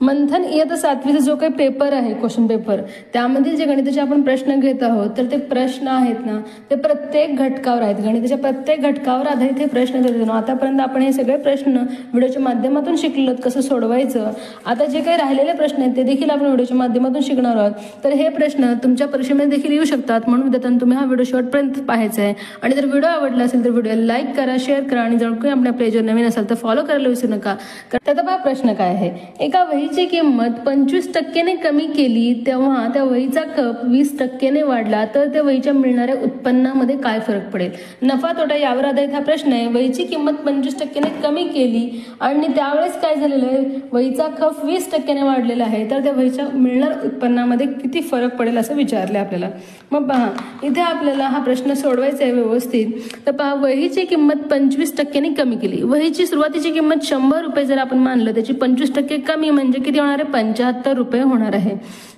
मंथन इयत्ता 7वीचा जो काही पेपर आहे, क्वेश्चन पेपर, त्यामध्ये जे गणिताचे आपण प्रश्न घेत आहोत, तर ते प्रश्न आहेत ना, ते प्रत्येक घटकावर आहेत. गणिताच्या प्रत्येक घटकावर आधारित हे प्रश्न देतो. आतापर्यंत आपण हे सगळे प्रश्न व्हिडिओच्या माध्यमातून शिकलो कसं सोडवायचं. आता जे काही राहिलेले प्रश्न आहेत ते देखील आपण व्हिडिओच्या माध्यमातून शिकणार आहोत. तर हे प्रश्न तुमच्या परीक्षेमध्ये देखील येऊ शकतात, म्हणून विद्यार्थ्यांनो तुम्ही हा व्हिडिओ शेवटपर्यंत पाहायचा आहे. आणि जर व्हिडिओ आवडला असेल तर व्हिडिओला लाईक करा, शेअर करा आणि जर कोणी आपल्या पेजवर नवीन असेल तर फॉलो करायला विसरू नका. त्याचा पहा प्रश्न काय आहे. एका वहीची किंमत 25% कमी केली तेव्हा त्या वहीचा खप 20% वाढला तर त्या वहीच्या मिळणाऱ्या उत्पन्नामध्ये काय फरक पडेल. नफा तोटा यावर आधारित हा प्रश्न आहे. वहीची किंमत 25% कमी केली आणि त्यावेळेस काय झालेलं आहे, वहीचा खप 20% वाढलेला आहे, तर त्या वहीच्या मिळणाऱ्या उत्पन्नामध्ये किती फरक पडेल असं विचारलं आपल्याला. मग पहा इथे आपल्याला हा प्रश्न सोडवायचा आहे व्यवस्थित. तर पहा वहीची किंमत 25% कमी केली. वहीची सुरुवातीची किंमत 100 रुपये जर आपण मानलं, त्याची 25% कमी म्हणजे किती होणार आहे, 75 रुपये होणार आहे.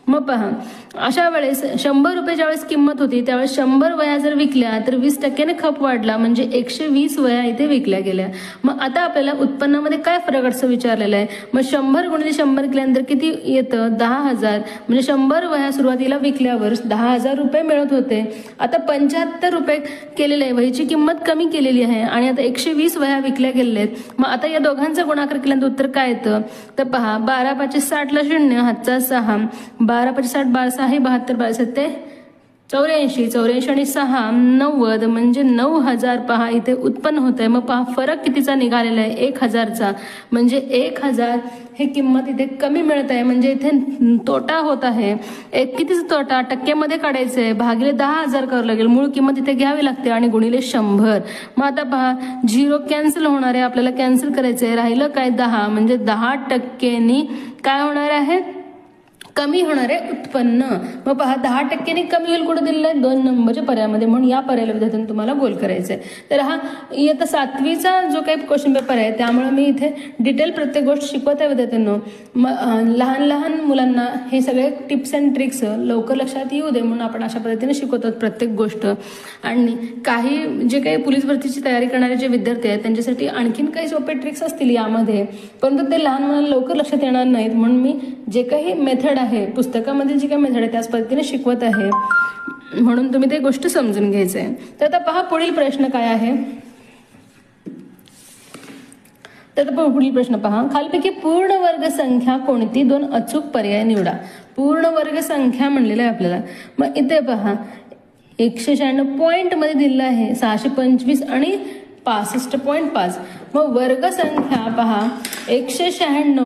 मग पहा अशा वेळेस 100 रुपये ज्यावेळेस किंमत होती त्यावेळेस 100 वह्या जर विकल्या तर 20% खप वाढला म्हणजे 120 वह्या इथे विकल्या गेल्या. मग आता आपल्याला उत्पन्नामध्ये काय फरक असं विचारलेलं आहे. मग 100 गुणिले 100 केल्यानंतर किती येतं, 10,000. म्हणजे 100 वह्या सुरुवातीला विकल्यावर 10,000 रुपये मिळत होते. आता 75 रुपये केलेले आहे, वहीची किंमत कमी केलेली आहे आणि आता 120 वह्या विकल्या गेलेल्या आहेत. मग आता या दोघांचा गुणाकार केल्यानंतर उत्तर काय येतं. तर पहा 12 5 60 ला 0, हातचा 6, 12 5 60 12 6 72 12 7 84, 84 आणि 6 90 म्हणजे 9,000 पहा इथे उत्पन्न होत आहे. मग पहा फरक कितीचा निघालेला आहे, 1,000चा. म्हणजे 1,000 हे किंमत इथे कमी मिळत आहे, म्हणजे इथे तोटा होत आहे. कितीचा तोटा टक्क्यामध्ये काढायचं आहे, भागिले 10,000 करावं लागेल. मूळ किंमत इथे घ्यावी लागते आणि गुणिले 100. मग आता पहा 0 कॅन्सल होणार आहे, आपल्याला कॅन्सल करायचं आहे. राहिलं काय 10, म्हणजे 10% काय होणार आहे, कमी होणारे उत्पन्न. मग पहा 10% कमी होईल कुठे दिलेलं आहे, 2 नंबरच्या पर्यायामध्ये, म्हणून या पर्यायाला विद्यार्थ्यांनी तुम्हाला गोल करायचं आहे. तर हा इयत्ता 7वीचा जो काही क्वेश्चन पेपर आहे त्यामुळे मी इथे डिटेल प्रत्येक गोष्ट शिकवत आहे विद्यार्थ्यांनो. लहान लहान मुलांना हे सगळे टिप्स अँड ट्रिक्स लवकर लक्षात येऊ दे म्हणून आपण अशा पद्धतीने शिकवतात प्रत्येक गोष्ट. आणि काही जे काही पोलीस भरतीची तयारी करणारे जे विद्यार्थी आहेत त्यांच्यासाठी आणखीन काही सोपे ट्रिक्स असतील यामध्ये, परंतु ते लहान मुलांना लवकर लक्षात येणार नाहीत, म्हणून मी जे काही मेथड आहे पुस्तकामध्ये जी काही मेथड आहे त्याच पद्धतीने शिकवत आहे, म्हणून तुम्ही ते गोष्ट समजून घ्यायचं आहे. तर आता पहा पुढील प्रश्न काय आहे. तर पुढील प्रश्न पहा, खालीलपैकी पूर्ण वर्ग संख्या कोणती, 2 अचूक पर्याय निवडा. पूर्ण वर्ग संख्या म्हणलेलं आहे आपल्याला. मग इथे पहा 196 पॉइंट मध्ये दिलेलं आहे 625 आणि 65.5. मग वर्ग संख्या पहा 196